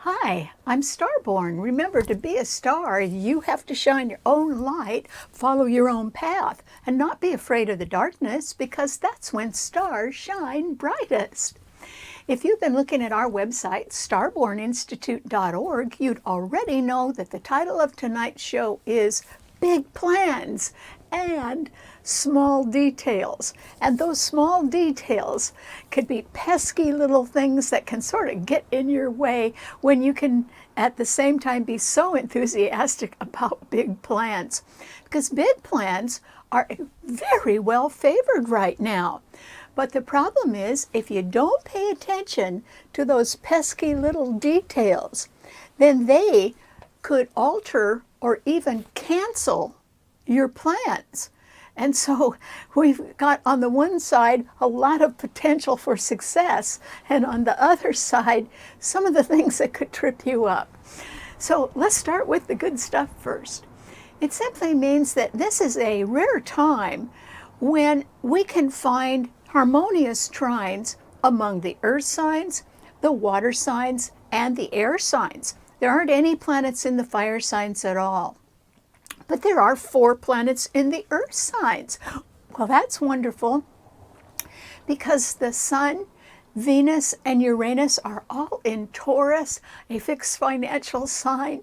Hi, I'm Starborn. Remember, to be a star, you have to shine your own light, follow your own path, and not be afraid of the darkness, because that's when stars shine brightest. If you've been looking at our website, starborninstitute.org, you'd already know that the title of tonight's show is Big Plans and Small Details. And those small details could be pesky little things that can sort of get in your way when you can at the same time be so enthusiastic about big plans. Because big plans are very well favored right now. But the problem is, if you don't pay attention to those pesky little details, then they could alter or even cancel your plans. And so we've got on the one side a lot of potential for success, and on the other side some of the things that could trip you up. So let's start with the good stuff first. It simply means that this is a rare time when we can find harmonious trines among the earth signs, the water signs, and the air signs. There aren't any planets in the fire signs at all. But there are 4 planets in the earth signs. Well, that's wonderful, because the Sun, Venus, and Uranus are all in Taurus, a fixed financial sign,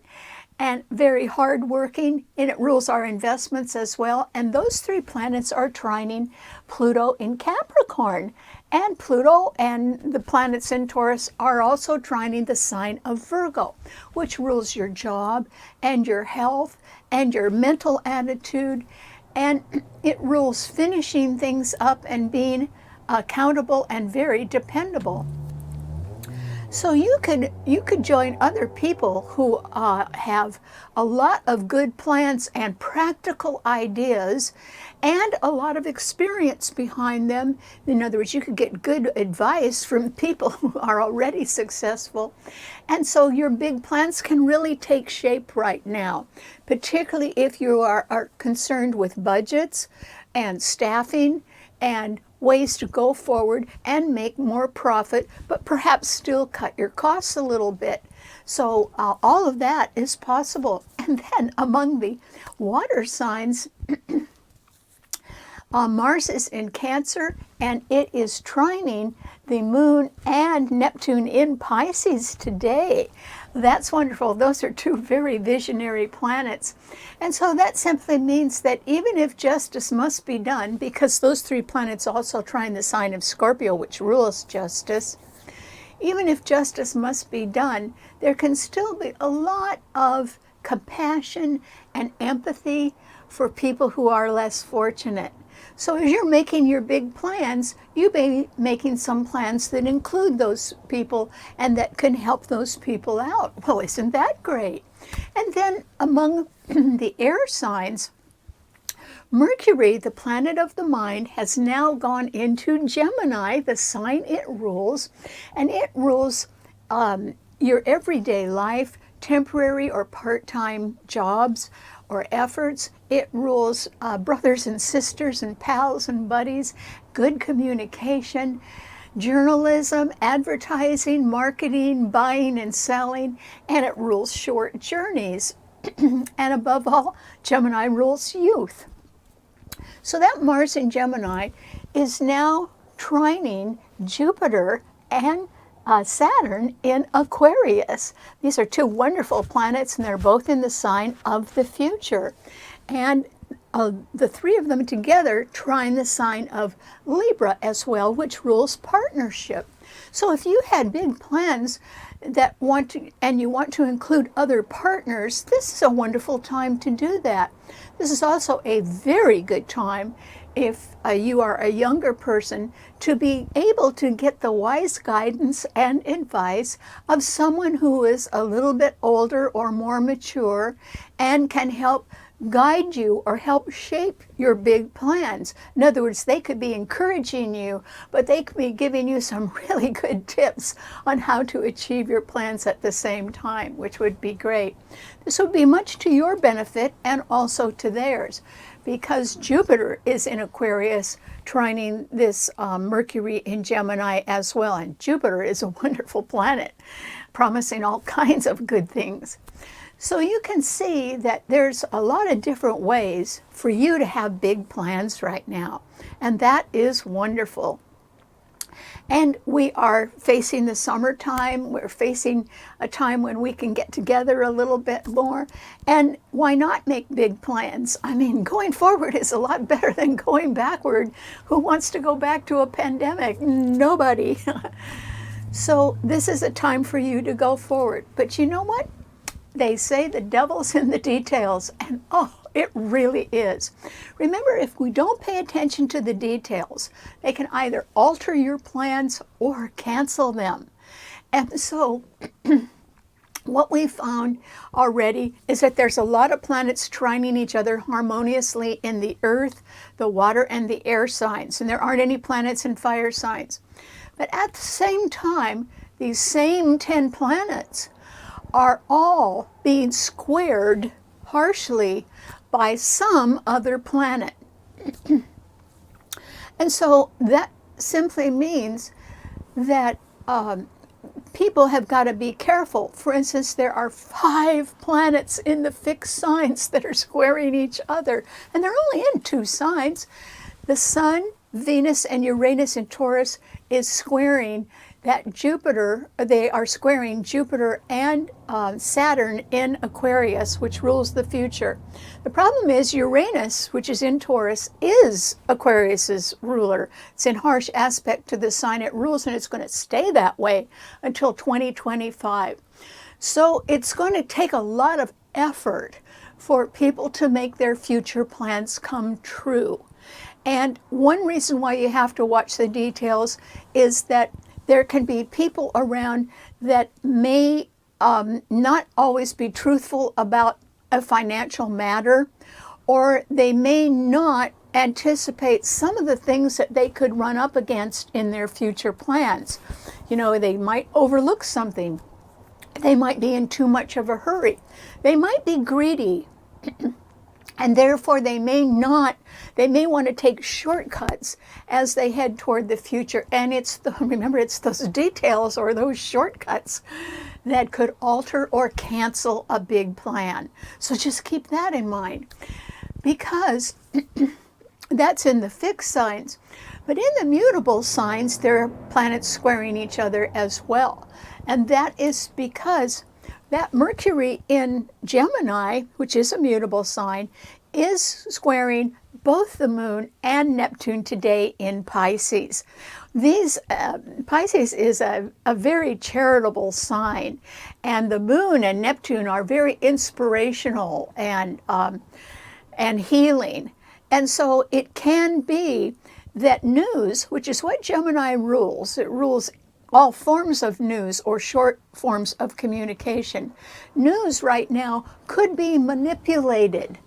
and very hardworking, and it rules our investments as well. And those 3 planets are trining Pluto in Capricorn. And Pluto and the planets in Taurus are also trining the sign of Virgo, which rules your job and your health and your mental attitude. And it rules finishing things up and being accountable and very dependable. So you could join other people who have a lot of good plans and practical ideas and a lot of experience behind them. In other words, you could get good advice from people who are already successful. And so your big plans can really take shape right now, particularly if you are concerned with budgets and staffing and ways to go forward and make more profit, but perhaps still cut your costs a little bit. So all of that is possible. And then among the water signs, Mars is in Cancer, and it is trining the Moon and Neptune in Pisces today. That's wonderful. Those are 2 very visionary planets. And so that simply means that even if justice must be done, because those 3 planets also trine the sign of Scorpio, which rules justice, even if justice must be done, there can still be a lot of compassion and empathy for people who are less fortunate. So as you're making your big plans, you may be making some plans that include those people and that can help those people out. Well, isn't that great? And then among the air signs, Mercury, the planet of the mind, has now gone into Gemini, the sign it rules, and it rules your everyday life, temporary or part-time jobs or efforts. It rules brothers and sisters and pals and buddies, good communication, journalism, advertising, marketing, buying and selling, and it rules short journeys. And above all, Gemini rules youth. So that Mars in Gemini is now trining Jupiter and Saturn in Aquarius. These are 2 wonderful planets, and they're both in the sign of the future. And the 3 of them together trine the sign of Libra as well, which rules partnership. So if you had big plans that you want to include other partners, this is a wonderful time to do that. This is also a very good time, if you are a younger person, to be able to get the wise guidance and advice of someone who is a little bit older or more mature and can help guide you or help shape your big plans. In other words, they could be encouraging you, but they could be giving you some really good tips on how to achieve your plans at the same time, which would be great. This would be much to your benefit and also to theirs, because Jupiter is in Aquarius, trining this Mercury in Gemini as well. And Jupiter is a wonderful planet, promising all kinds of good things. So you can see that there's a lot of different ways for you to have big plans right now. And that is wonderful. And we are facing the summertime. We're facing a time when we can get together a little bit more. And why not make big plans? I mean, going forward is a lot better than going backward. Who wants to go back to a pandemic? Nobody. So this is a time for you to go forward. But you know what? They say the devil's in the details, and oh, it really is. Remember, if we don't pay attention to the details, they can either alter your plans or cancel them. And so what we found already is that there's a lot of planets trining each other harmoniously in the earth, the water, and the air signs, and there aren't any planets in fire signs. But at the same time, these same 10 planets are all being squared harshly by some other planet. And so that simply means that people have got to be careful. For instance, there are 5 planets in the fixed signs that are squaring each other, and they're only in 2 signs. The Sun, Venus, and Uranus in Taurus is squaring that Jupiter. They are squaring Jupiter and Saturn in Aquarius, which rules the future. The problem is Uranus, which is in Taurus, is Aquarius's ruler. It's in harsh aspect to the sign it rules, and it's going to stay that way until 2025. So it's going to take a lot of effort for people to make their future plans come true. And one reason why you have to watch the details is that there can be people around that may not always be truthful about a financial matter, or they may not anticipate some of the things that they could run up against in their future plans. You know, they might overlook something. They might be in too much of a hurry. They might be greedy. And therefore they may want to take shortcuts as they head toward the future. And remember, it's those details or those shortcuts that could alter or cancel a big plan. So just keep that in mind, because that's in the fixed signs. But in the mutable signs, there are planets squaring each other as well. And that is because that Mercury in Gemini, which is a mutable sign, is squaring both the Moon and Neptune today in Pisces. Pisces is a very charitable sign, and the Moon and Neptune are very inspirational and healing. And so it can be that news, which is what Gemini rules, it rules all forms of news or short forms of communication. News right now could be manipulated,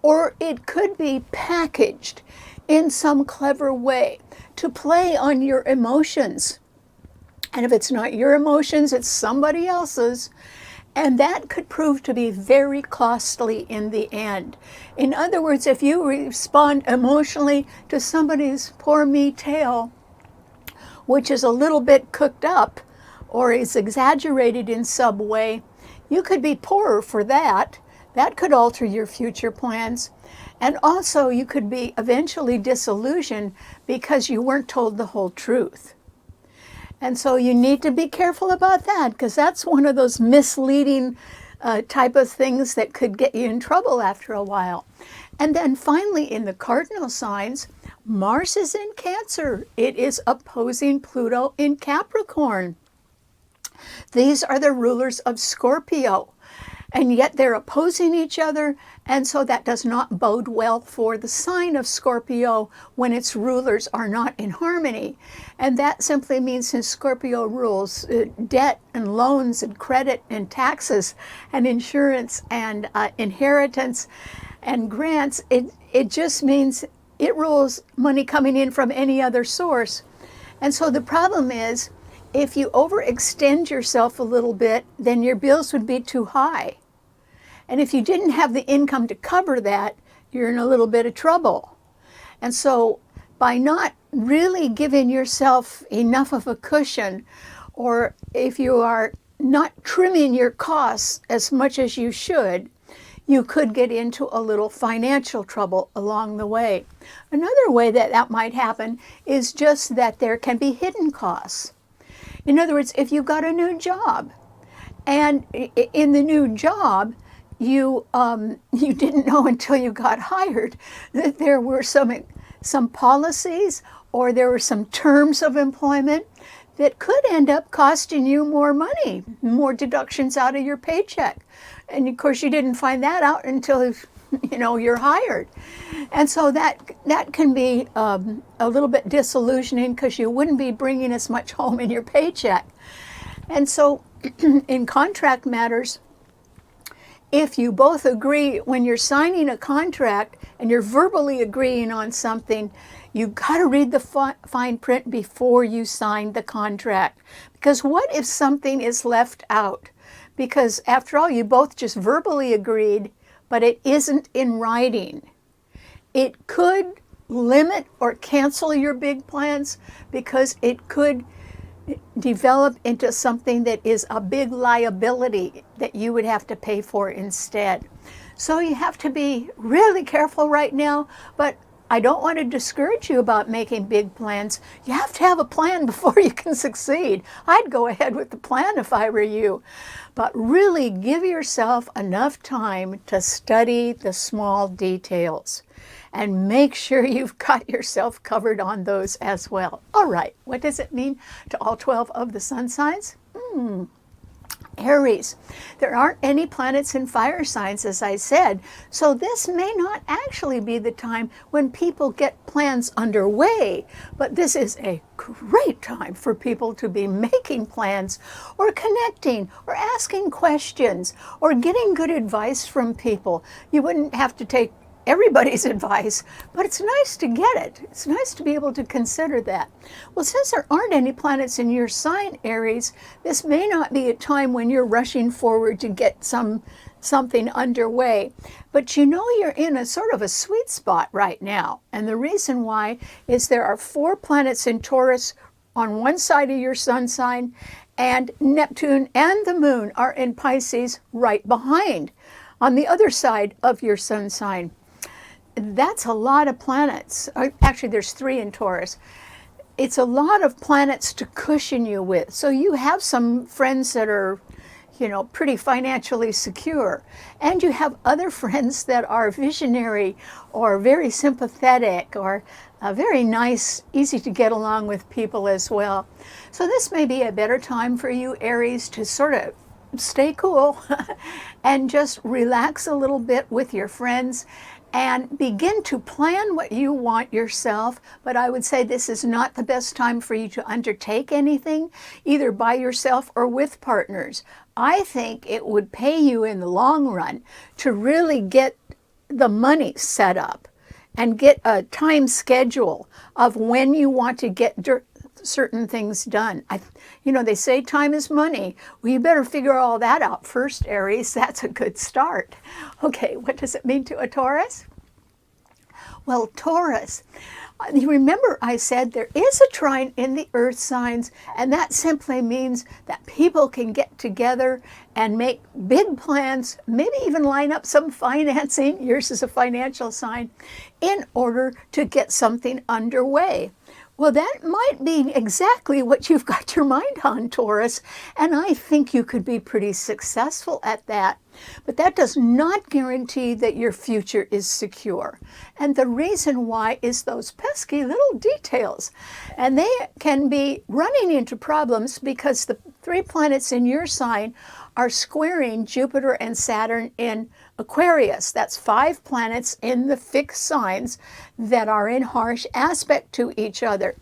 or it could be packaged in some clever way to play on your emotions. And if it's not your emotions, it's somebody else's. And that could prove to be very costly in the end. In other words, if you respond emotionally to somebody's poor me tale, which is a little bit cooked up or is exaggerated in some way, you could be poorer for that. That could alter your future plans. And also you could be eventually disillusioned because you weren't told the whole truth. And so you need to be careful about that, because that's one of those misleading type of things that could get you in trouble after a while. And then finally, in the cardinal signs, Mars is in Cancer. It is opposing Pluto in Capricorn. These are the rulers of Scorpio, and yet they're opposing each other, and so that does not bode well for the sign of Scorpio when its rulers are not in harmony. And that simply means, since Scorpio rules debt and loans and credit and taxes and insurance and inheritance and grants, it just means it rules money coming in from any other source. And so the problem is, if you overextend yourself a little bit, then your bills would be too high. And if you didn't have the income to cover that, you're in a little bit of trouble. And so by not really giving yourself enough of a cushion, or if you are not trimming your costs as much as you should, you could get into a little financial trouble along the way. Another way that that might happen is just that there can be hidden costs. In other words, if you've got a new job, and in the new job, you didn't know until you got hired that there were some policies, or there were some terms of employment that could end up costing you more money, more deductions out of your paycheck. And of course, you didn't find that out until you're hired. And so that can be a little bit disillusioning, because you wouldn't be bringing as much home in your paycheck. And so in contract matters, if you both agree, when you're signing a contract and you're verbally agreeing on something, you've got to read the fine print before you sign the contract. Because what if something is left out? Because after all, you both just verbally agreed, but it isn't in writing. It could limit or cancel your big plans, because it could develop into something that is a big liability that you would have to pay for instead. So you have to be really careful right now, but I don't want to discourage you about making big plans. You have to have a plan before you can succeed. I'd go ahead with the plan if I were you. But really give yourself enough time to study the small details, and make sure you've got yourself covered on those as well. All right, what does it mean to all 12 of the sun signs? Aries. There aren't any planets in fire signs, as I said, so this may not actually be the time when people get plans underway, but this is a great time for people to be making plans, or connecting, or asking questions, or getting good advice from people. You wouldn't have to take everybody's advice, but it's nice to get it. It's nice to be able to consider that. Well, since there aren't any planets in your sign, Aries, this may not be a time when you're rushing forward to get something underway, but you're in a sort of a sweet spot right now. And the reason why is there are 4 planets in Taurus on one side of your sun sign, and Neptune and the moon are in Pisces right behind on the other side of your sun sign. That's a lot of planets. Actually, there's 3 in Taurus. It's a lot of planets to cushion you with. So you have some friends that are, pretty financially secure. And you have other friends that are visionary, or very sympathetic, or very nice, easy to get along with people as well. So this may be a better time for you, Aries, to sort of stay cool and just relax a little bit with your friends, and begin to plan what you want yourself. But I would say this is not the best time for you to undertake anything, either by yourself or with partners. I think it would pay you in the long run to really get the money set up and get a time schedule of when you want to get certain things done. They say time is money. Well, you better figure all that out first, Aries. That's a good start. Okay, what does it mean to a Taurus? Well, Taurus, you remember I said there is a trine in the earth signs, and that simply means that people can get together and make big plans, maybe even line up some financing, yours is a financial sign, in order to get something underway. Well, that might be exactly what you've got your mind on, Taurus, and I think you could be pretty successful at that. But that does not guarantee that your future is secure. And the reason why is those pesky little details. And they can be running into problems because the 3 planets in your sign are squaring Jupiter and Saturn in Aquarius. That's 5 planets in the fixed signs that are in harsh aspect to each other.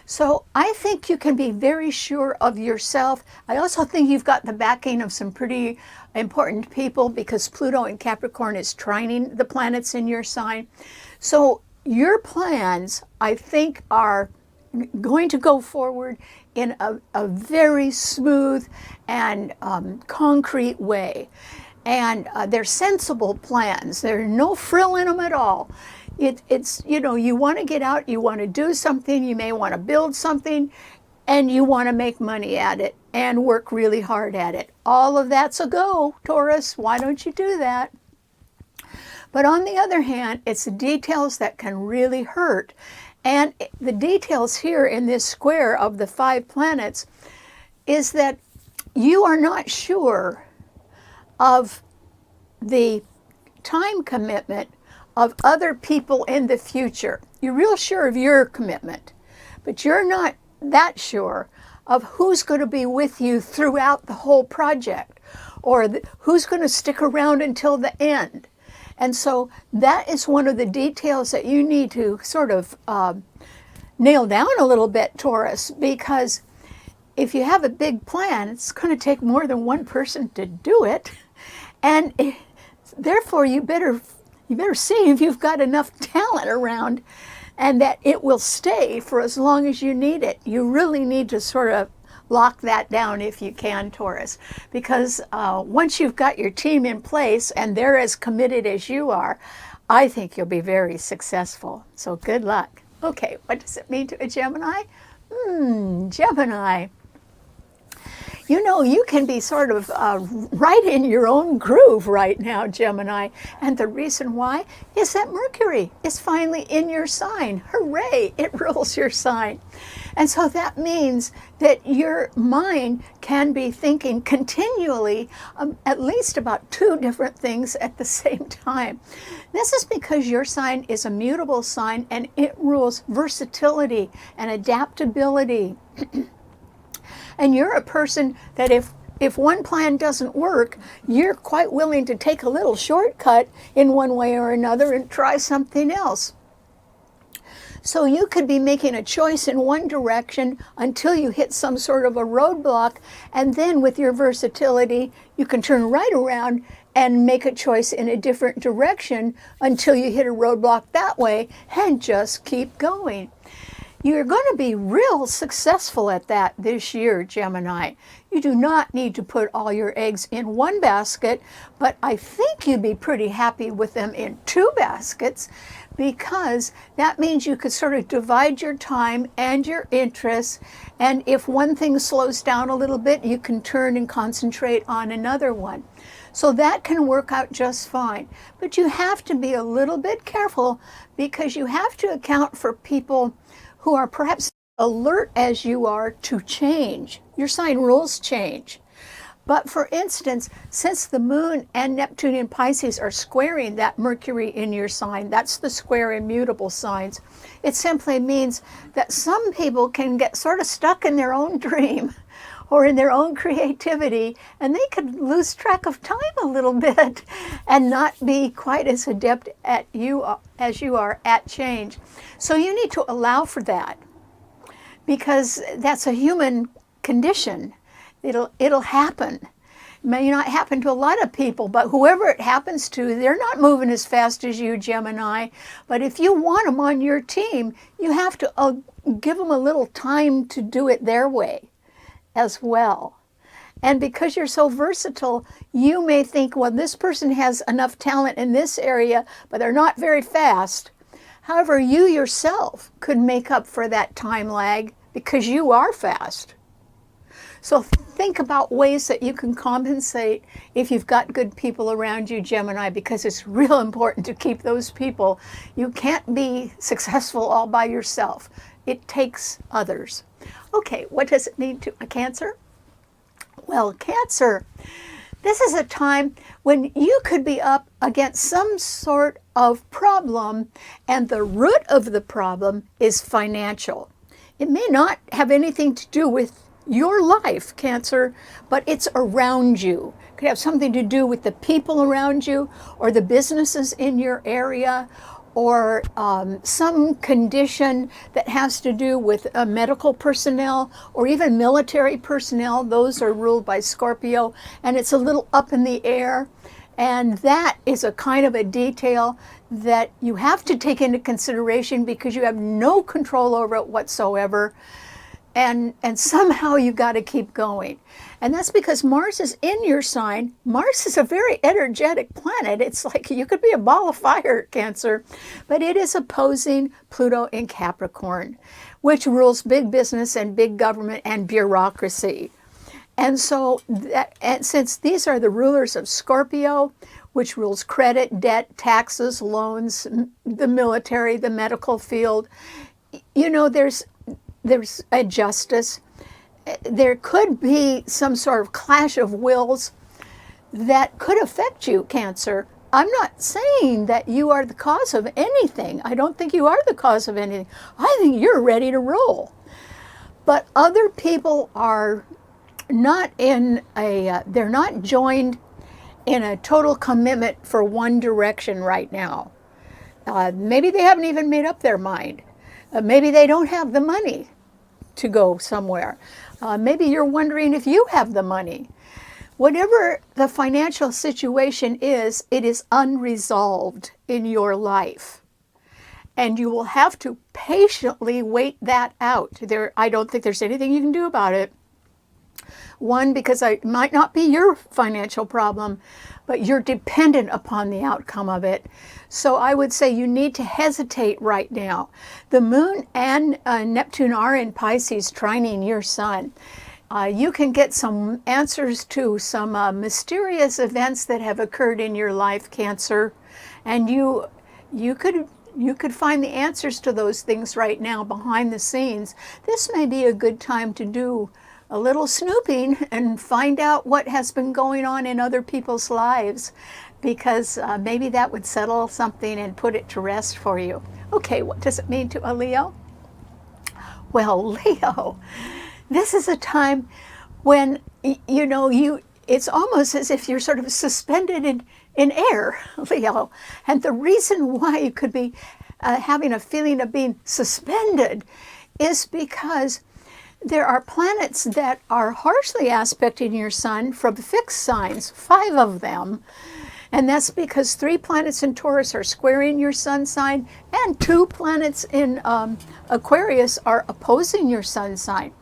So I think you can be very sure of yourself. I also think you've got the backing of some pretty important people, because Pluto in Capricorn is trining the planets in your sign. So your plans, I think, are going to go forward in a very smooth and concrete way. And they're sensible plans. There's no frill in them at all. It's, you know, you want to get out, you want to do something, you may want to build something, and you want to make money at it and work really hard at it. All of that's a go, Taurus. Why don't you do that? But on the other hand, it's the details that can really hurt. And the details here in this square of the 5 planets is that you are not sure of the time commitment of other people in the future. You're real sure of your commitment, but you're not that sure of who's going to be with you throughout the whole project, or who's going to stick around until the end. And so that is one of the details that you need to sort of nail down a little bit, Taurus, because if you have a big plan, it's going to take more than one person to do it. And therefore, you better see if you've got enough talent around and that it will stay for as long as you need it. You really need to sort of lock that down if you can, Taurus, because once you've got your team in place and they're as committed as you are, I think you'll be very successful. So good luck. Okay, what does it mean to a Gemini? Gemini. You know, you can be sort of right in your own groove right now, Gemini. And the reason why is that Mercury is finally in your sign. Hooray, it rules your sign. And so that means that your mind can be thinking continually at least about 2 different things at the same time. This is because your sign is a mutable sign and it rules versatility and adaptability. And you're a person that if one plan doesn't work, you're quite willing to take a little shortcut in one way or another and try something else. So you could be making a choice in one direction until you hit some sort of a roadblock, and then with your versatility, you can turn right around and make a choice in a different direction until you hit a roadblock that way and just keep going. You're going to be real successful at that this year, Gemini. You do not need to put all your eggs in one basket, but I think you'd be pretty happy with them in 2 baskets, because that means you could sort of divide your time and your interests, and if one thing slows down a little bit, you can turn and concentrate on another one. So that can work out just fine. But you have to be a little bit careful, because you have to account for people who are perhaps alert as you are to change. Your sign rules change. But for instance, since the moon and Neptune in Pisces are squaring that Mercury in your sign, that's the square in mutable signs, it simply means that some people can get sort of stuck in their own dream or in their own creativity, and they could lose track of time a little bit and not be quite as adept at as you are at change. So you need to allow for that, because that's a human condition. It'll happen. It may not happen to a lot of people, but whoever it happens to, they're not moving as fast as you, Gemini. But if you want them on your team, you have to give them a little time to do it their way as well. And because you're so versatile, you may think, well, this person has enough talent in this area, but they're not very fast. However, you yourself could make up for that time lag because you are fast. So think about ways that you can compensate if you've got good people around you, Gemini, because it's real important to keep those people. You can't be successful all by yourself. It takes others. Okay, what does it mean to a Cancer? Well, Cancer, this is a time when you could be up against some sort of problem, and the root of the problem is financial. It may not have anything to do with your life, Cancer, but it's around you. It could have something to do with the people around you, or the businesses in your area, or some condition that has to do with medical personnel or even military personnel. Those are ruled by Scorpio, and it's a little up in the air. And that is a kind of a detail that you have to take into consideration because you have no control over it whatsoever. and somehow you got to keep going. And that's because Mars is in your sign. Mars is a very energetic planet. It's like you could be a ball of fire, Cancer, but it is opposing Pluto in Capricorn, which rules big business and big government and bureaucracy. And so, and since these are the rulers of Scorpio, which rules credit, debt, taxes, loans, the military, the medical field, you know, there's a justice. There could be some sort of clash of wills that could affect you, Cancer. I'm not saying that you are the cause of anything. I don't think you are the cause of anything. I think you're ready to roll. But other people are not in they're not joined in a total commitment for one direction right now. Maybe they haven't even made up their mind. Maybe they don't have the money to go somewhere. Maybe you're wondering if you have the money. Whatever the financial situation is, it is unresolved in your life. And you will have to patiently wait that out. I don't think there's anything you can do about it. One, because it might not be your financial problem, but you're dependent upon the outcome of it. So I would say you need to hesitate right now. The moon and Neptune are in Pisces, trining your sun. You can get some answers to some mysterious events that have occurred in your life, Cancer, and you could find the answers to those things right now behind the scenes. This may be a good time to do a little snooping and find out what has been going on in other people's lives, because maybe that would settle something and put it to rest for you. Okay, what does it mean to a Leo? Well, Leo, this is a time when, you know, it's almost as if you're sort of suspended in air, Leo. And the reason why you could be having a feeling of being suspended is because there are planets that are harshly aspecting your sun from fixed signs, 5 of them. And that's because 3 planets in Taurus are squaring your sun sign, and 2 planets in Aquarius are opposing your sun sign.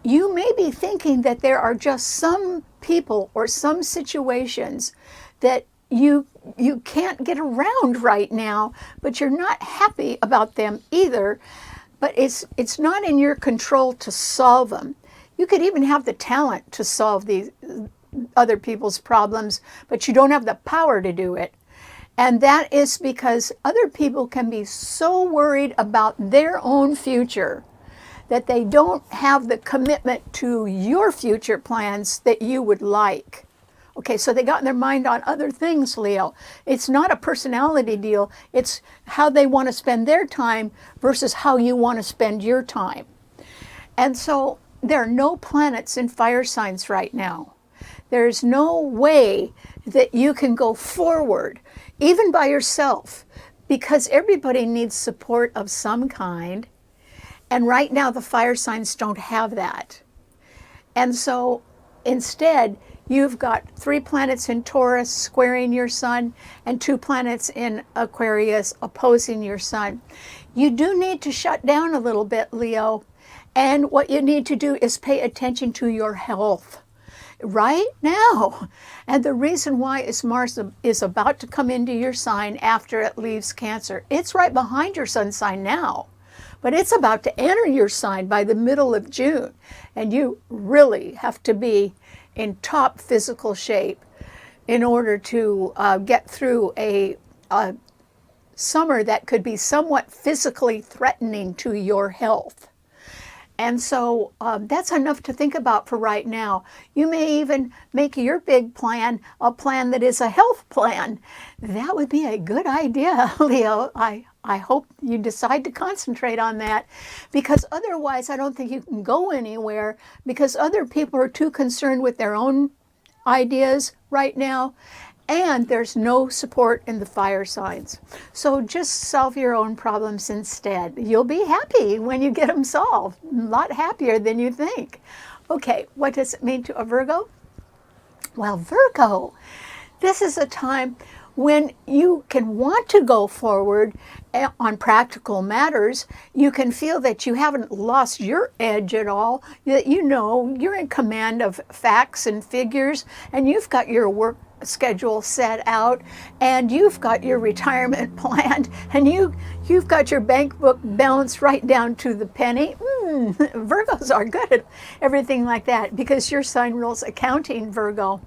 You may be thinking that there are just some people or some situations that you can't get around right now, but you're not happy about them either. But it's not in your control to solve them. You could even have the talent to solve these other people's problems, but you don't have the power to do it. And that is because other people can be so worried about their own future that they don't have the commitment to your future plans that you would like. Okay, so they got their mind on other things, Leo. It's not a personality deal. It's how they want to spend their time versus how you want to spend your time. And so there are no planets in fire signs right now. There's no way that you can go forward, even by yourself, because everybody needs support of some kind. And right now the fire signs don't have that. And so instead, you've got 3 planets in Taurus squaring your sun and 2 planets in Aquarius opposing your sun. You do need to shut down a little bit, Leo. And what you need to do is pay attention to your health right now. And the reason why is Mars is about to come into your sign after it leaves Cancer. It's right behind your sun sign now, but it's about to enter your sign by the middle of June. And you really have to be in top physical shape in order to get through a summer that could be somewhat physically threatening to your health. And so that's enough to think about for right now. You may even make your big plan a plan that is a health plan. That would be a good idea, Leo. I hope you decide to concentrate on that, because otherwise I don't think you can go anywhere, because other people are too concerned with their own ideas right now, and there's no support in the fire signs. So just solve your own problems instead. You'll be happy when you get them solved, a lot happier than you think. Okay, what does it mean to a Virgo? Well, Virgo, this is a time when you can want to go forward on practical matters, you can feel that you haven't lost your edge at all, that you know you're in command of facts and figures, and you've got your work schedule set out, and you've got your retirement planned, and you've got your bank book balanced right down to the penny. Virgos are good at everything like that because your sign rules accounting, Virgo.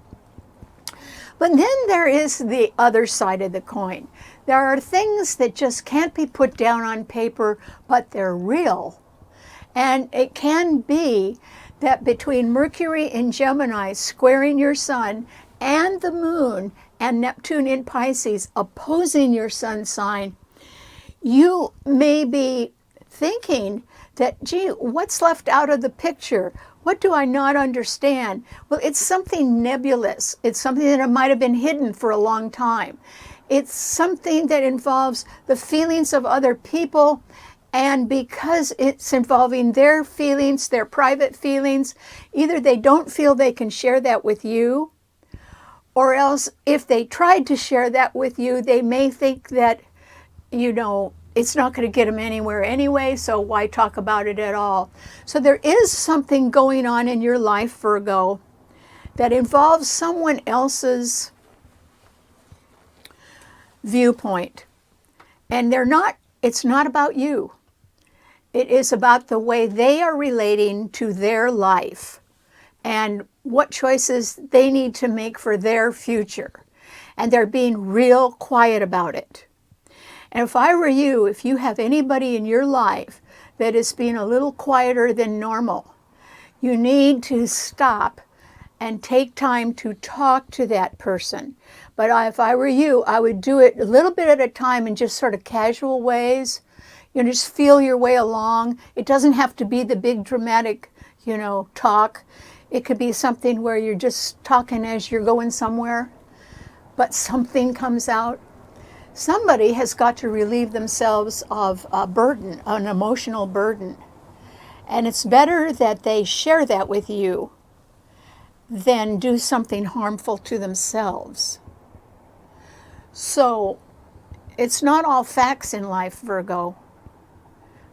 But then there is the other side of the coin. There are things that just can't be put down on paper, but they're real. And it can be that between Mercury in Gemini squaring your sun and the moon and Neptune in Pisces opposing your sun sign, you may be thinking that, gee, what's left out of the picture? What do I not understand? Well, it's something nebulous. It's something that might have been hidden for a long time. It's something that involves the feelings of other people, and because it's involving their feelings, their private feelings, either they don't feel they can share that with you, or else if they tried to share that with you, they may think that, you know, it's not going to get them anywhere anyway, so why talk about it at all? So there is something going on in your life, Virgo, that involves someone else's viewpoint. And it's not about you. It is about the way they are relating to their life and what choices they need to make for their future. And they're being real quiet about it. And if I were you, if you have anybody in your life that is being a little quieter than normal, you need to stop and take time to talk to that person. But if I were you, I would do it a little bit at a time in just sort of casual ways. You know, just feel your way along. It doesn't have to be the big dramatic, you know, talk. It could be something where you're just talking as you're going somewhere, but something comes out. Somebody has got to relieve themselves of a burden, an emotional burden. And it's better that they share that with you than do something harmful to themselves. So it's not all facts in life, Virgo.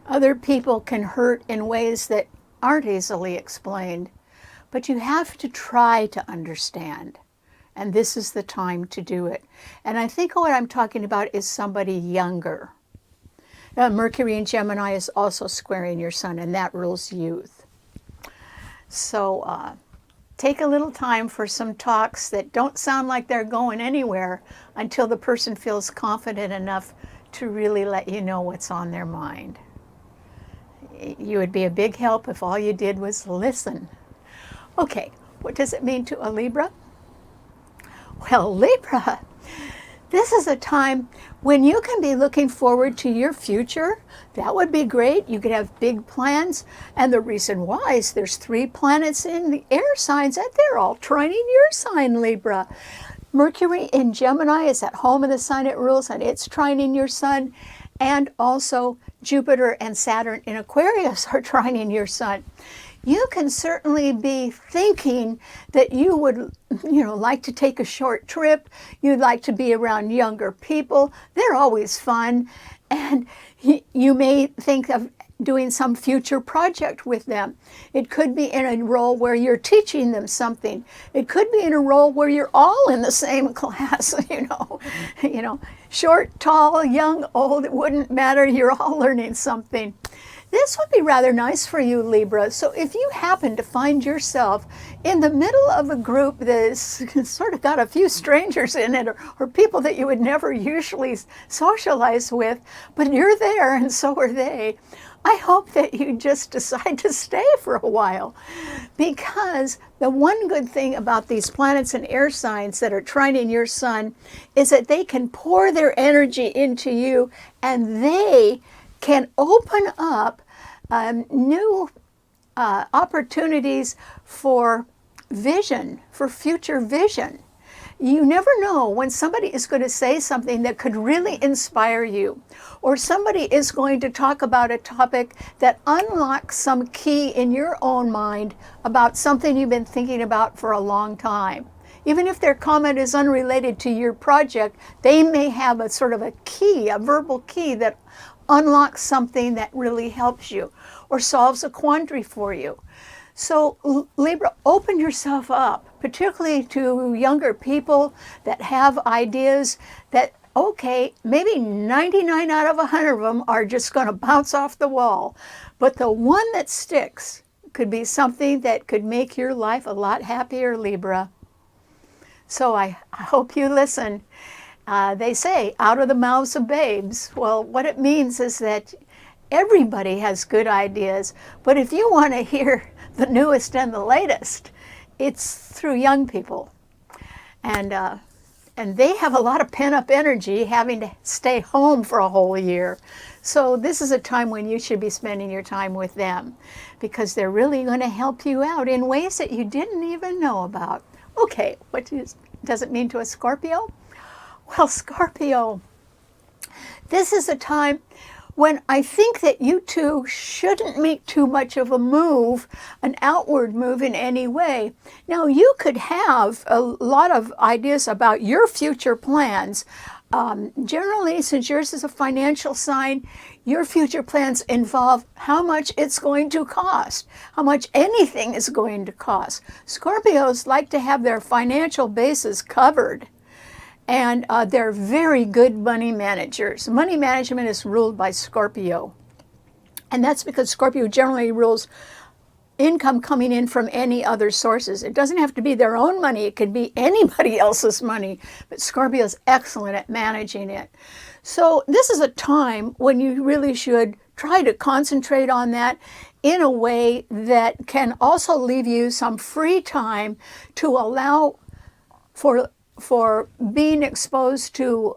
Other people can hurt in ways that aren't easily explained, but you have to try to understand. And this is the time to do it. And I think what I'm talking about is somebody younger. Now, Mercury in Gemini is also squaring your sun, and that rules youth. So take a little time for some talks that don't sound like they're going anywhere until the person feels confident enough to really let you know what's on their mind. You would be a big help if all you did was listen. Okay, what does it mean to a Libra? Well, Libra, this is a time when you can be looking forward to your future. That would be great. You could have big plans. And the reason why is there's 3 planets in the air signs, and they're all trining your sign, Libra. Mercury in Gemini is at home in the sign it rules, and it's trining your sun. And also Jupiter and Saturn in Aquarius are trining your sun. You can certainly be thinking that you would, like to take a short trip. You'd like to be around younger people. They're always fun. And you may think of doing some future project with them. It could be in a role where you're teaching them something. It could be in a role where you're all in the same class, short, tall, young, old, it wouldn't matter. You're all learning something. This would be rather nice for you, Libra. So if you happen to find yourself in the middle of a group that's sort of got a few strangers in it, or people that you would never usually socialize with, but you're there and so are they, I hope that you just decide to stay for a while. Because the one good thing about these planets and air signs that are trining your sun is that they can pour their energy into you, and they can open up new opportunities for vision, for future vision. You never know when somebody is going to say something that could really inspire you, or somebody is going to talk about a topic that unlocks some key in your own mind about something you've been thinking about for a long time. Even if their comment is unrelated to your project, they may have a sort of a key, a verbal key that unlocks something that really helps you or solves a quandary for you. So Libra, open yourself up, particularly to younger people that have ideas that, okay, maybe 99 out of 100 of them are just going to bounce off the wall. But the one that sticks could be something that could make your life a lot happier, Libra. So I hope you listen. They say, out of the mouths of babes. Well, what it means is that everybody has good ideas, but if you want to hear the newest and the latest, it's through young people. And they have a lot of pent-up energy having to stay home for a whole year. So this is a time when you should be spending your time with them because they're really going to help you out in ways that you didn't even know about. Okay, what does it mean to a Scorpio? Well, Scorpio, this is a time when I think that you two shouldn't make too much of a move, an outward move in any way. Now, you could have a lot of ideas about your future plans. Generally, since yours is a financial sign, your future plans involve how much it's going to cost, how much anything is going to cost. Scorpios like to have their financial bases covered. And they're very good money managers. Money management is ruled by Scorpio. And that's because Scorpio generally rules income coming in from any other sources. It doesn't have to be their own money. It could be anybody else's money. But Scorpio is excellent at managing it. So this is a time when you really should try to concentrate on that in a way that can also leave you some free time to allow for being exposed to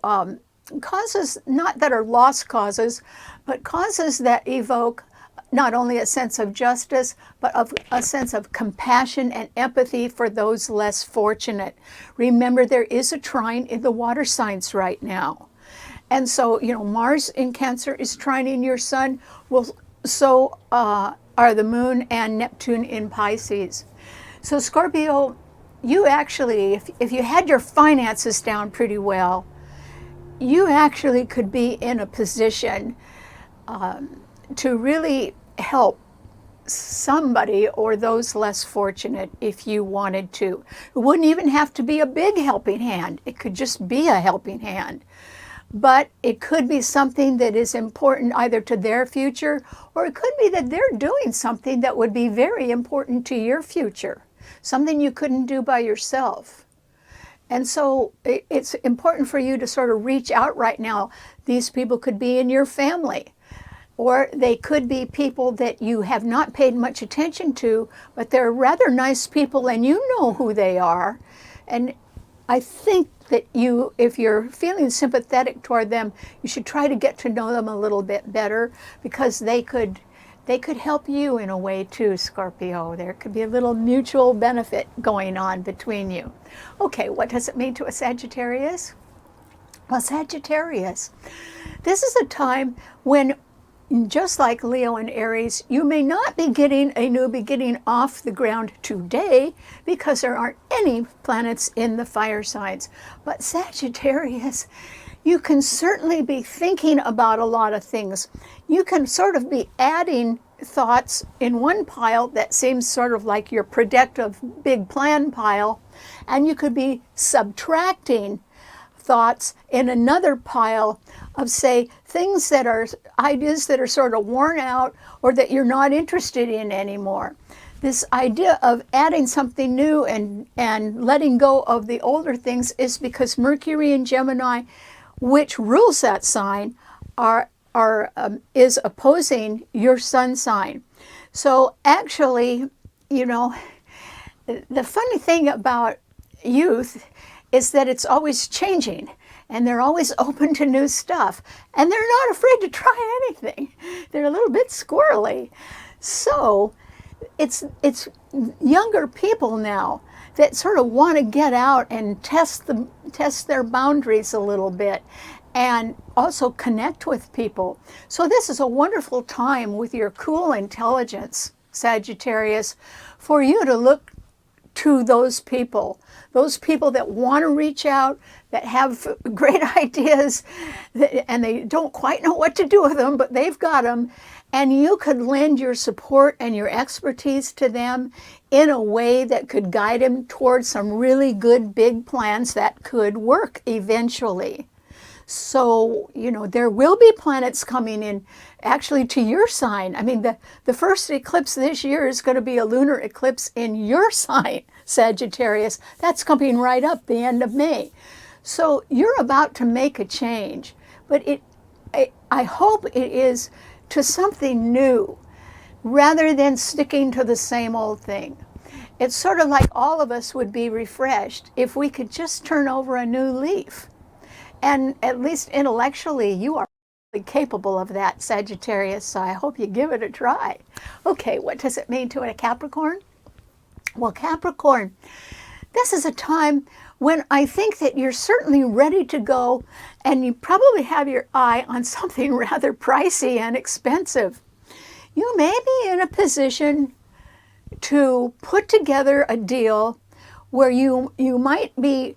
causes not that are lost causes, but causes that evoke not only a sense of justice, but of a sense of compassion and empathy for those less fortunate. Remember, there is a trine in the water signs right now. And so, Mars in Cancer is trining your sun. Well, so are the moon and Neptune in Pisces. So Scorpio, you actually, if you had your finances down pretty well, you actually could be in a position to really help somebody or those less fortunate if you wanted to. It wouldn't even have to be a big helping hand. It could just be a helping hand. But it could be something that is important either to their future, or it could be that they're doing something that would be very important to your future. Something you couldn't do by yourself. And so it's important for you to sort of reach out right now. These people could be in your family, or they could be people that you have not paid much attention to, but they're rather nice people and you know who they are. And I think that if you're feeling sympathetic toward them, you should try to get to know them a little bit better, because they could help you in a way too, Scorpio. There could be a little mutual benefit going on between you. Okay, what does it mean to a Sagittarius? Well, Sagittarius, this is a time when, just like Leo and Aries, you may not be getting a new beginning off the ground today because there aren't any planets in the fire signs. But Sagittarius, you can certainly be thinking about a lot of things. You can sort of be adding thoughts in one pile that seems sort of like your productive big plan pile, and you could be subtracting thoughts in another pile of, say, things that are ideas that are sort of worn out or that you're not interested in anymore. This idea of adding something new and letting go of the older things is because Mercury in Gemini, which rules that sign, is opposing your sun sign. So actually, the funny thing about youth is that it's always changing, and they're always open to new stuff, and they're not afraid to try anything. They're a little bit squirrely. So it's younger people now that sort of want to get out and test their boundaries a little bit, and also connect with people. So this is a wonderful time with your cool intelligence, Sagittarius, for you to look to those people that want to reach out, that have great ideas, and they don't quite know what to do with them, but they've got them. And you could lend your support and your expertise to them in a way that could guide them towards some really good big plans that could work eventually. So, you know, there will be planets coming in actually to your sign. I mean, the first eclipse this year is going to be a lunar eclipse in your sign, Sagittarius. That's coming right up the end of May. So you're about to make a change, but I hope it is to something new rather than sticking to the same old thing. It's sort of like all of us would be refreshed if we could just turn over a new leaf. And at least intellectually, you are capable of that, Sagittarius, so I hope you give it a try. Okay, what does it mean to a Capricorn? Well, Capricorn, this is a time when I think that you're certainly ready to go, and you probably have your eye on something rather pricey and expensive. You may be in a position to put together a deal where you might be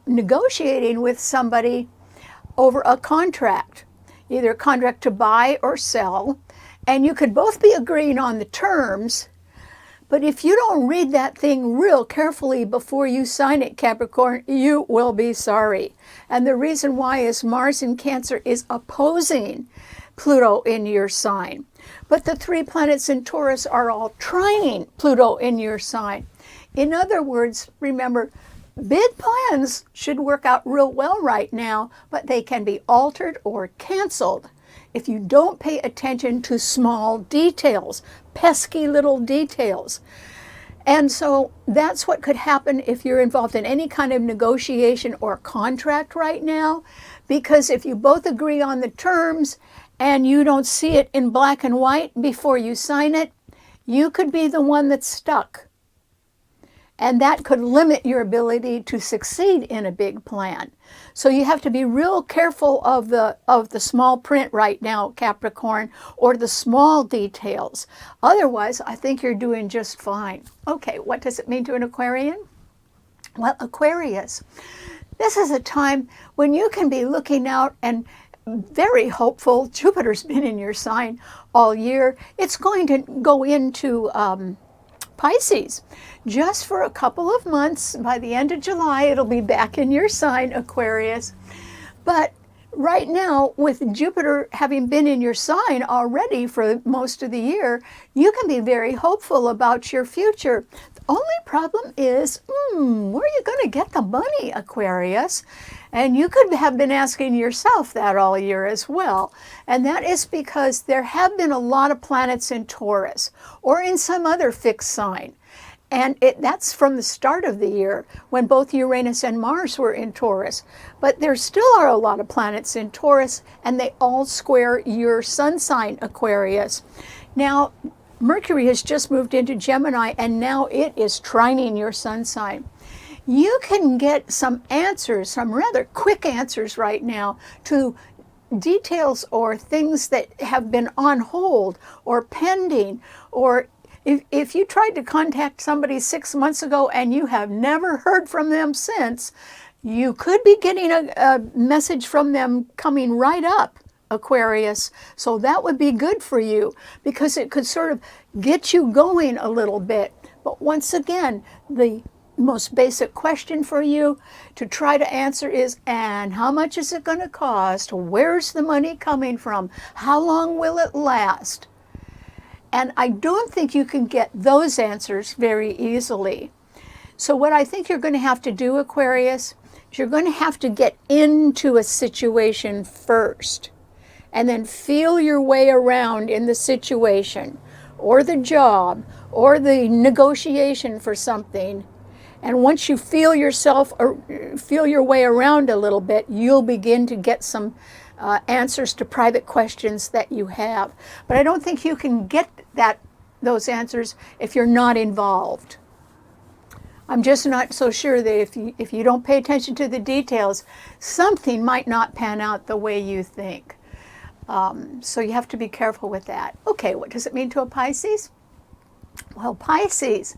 negotiating with somebody over a contract, either a contract to buy or sell, and you could both be agreeing on the terms. But if you don't read that thing real carefully before you sign it, Capricorn, you will be sorry. And the reason why is Mars in Cancer is opposing Pluto in your sign. But the 3 planets in Taurus are all trining Pluto in your sign. In other words, remember, big plans should work out real well right now, but they can be altered or canceled if you don't pay attention to small details, pesky little details. And so that's what could happen if you're involved in any kind of negotiation or contract right now, because if you both agree on the terms and you don't see it in black and white before you sign it, you could be the one that's stuck. And that could limit your ability to succeed in a big plan. So you have to be real careful of the small print right now, Capricorn, or the small details. Otherwise, I think you're doing just fine. Okay, what does it mean to an Aquarian? Well, Aquarius, this is a time when you can be looking out and very hopeful. Jupiter's been in your sign all year. It's going to go into Pisces just for a couple of months. By the end of July, it'll be back in your sign, Aquarius. But right now, with Jupiter having been in your sign already for most of the year, you can be very hopeful about your future. The only problem is, where are you going to get the money, Aquarius? And you could have been asking yourself that all year as well. And that is because there have been a lot of planets in Taurus or in some other fixed sign. And that's from the start of the year when both Uranus and Mars were in Taurus. But there still are a lot of planets in Taurus, and they all square your sun sign, Aquarius. Now, Mercury has just moved into Gemini, and now it is trining your sun sign. You can get some answers, some rather quick answers right now to details or things that have been on hold or pending, or if you tried to contact somebody 6 months ago and you have never heard from them since, you could be getting a message from them coming right up, Aquarius. So that would be good for you because it could sort of get you going a little bit. But once again, the most basic question for you to try to answer is, and how much is it going to cost? Where's the money coming from? How long will it last? And I don't think you can get those answers very easily. So what I think you're going to have to do, Aquarius, is you're going to have to get into a situation first and then feel your way around in the situation or the job or the negotiation for something. And once you feel yourself or feel your way around a little bit, you'll begin to get some answers to private questions that you have. But I don't think you can get those answers if you're not involved. I'm just not so sure that if you don't pay attention to the details, something might not pan out the way you think. So you have to be careful with that. Okay, what does it mean to a Pisces? Well, Pisces,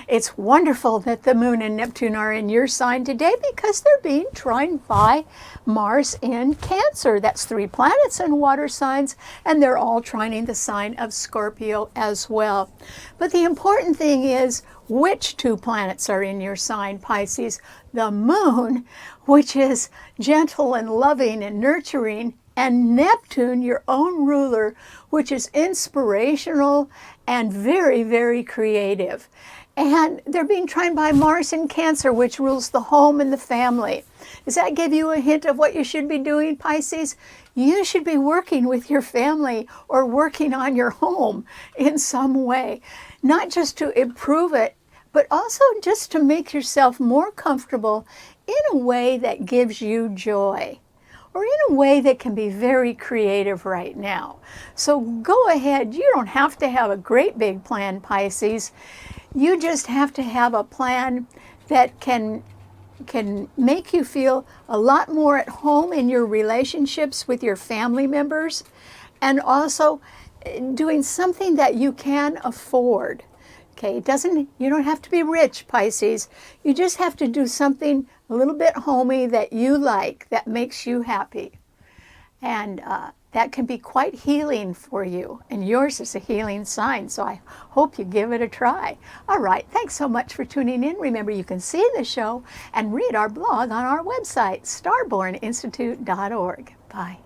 it's wonderful that the Moon and Neptune are in your sign today because they're being trined by Mars in Cancer. That's 3 planets in water signs, and they're all trining the sign of Scorpio as well. But the important thing is which 2 planets are in your sign, Pisces. The Moon, which is gentle and loving and nurturing, and Neptune, your own ruler, which is inspirational and very, very creative. And they're being trined by Mars in Cancer, which rules the home and the family. Does that give you a hint of what you should be doing, Pisces? You should be working with your family or working on your home in some way, not just to improve it, but also just to make yourself more comfortable in a way that gives you joy, or in a way that can be very creative right now. So go ahead. You don't have to have a great big plan, Pisces. You just have to have a plan that can make you feel a lot more at home in your relationships with your family members, and also doing something that you can afford. Okay, you don't have to be rich, Pisces. You just have to do something a little bit homey that you like, that makes you happy. And that can be quite healing for you. And yours is a healing sign, so I hope you give it a try. All right, thanks so much for tuning in. Remember, you can see the show and read our blog on our website, starborninstitute.org. Bye.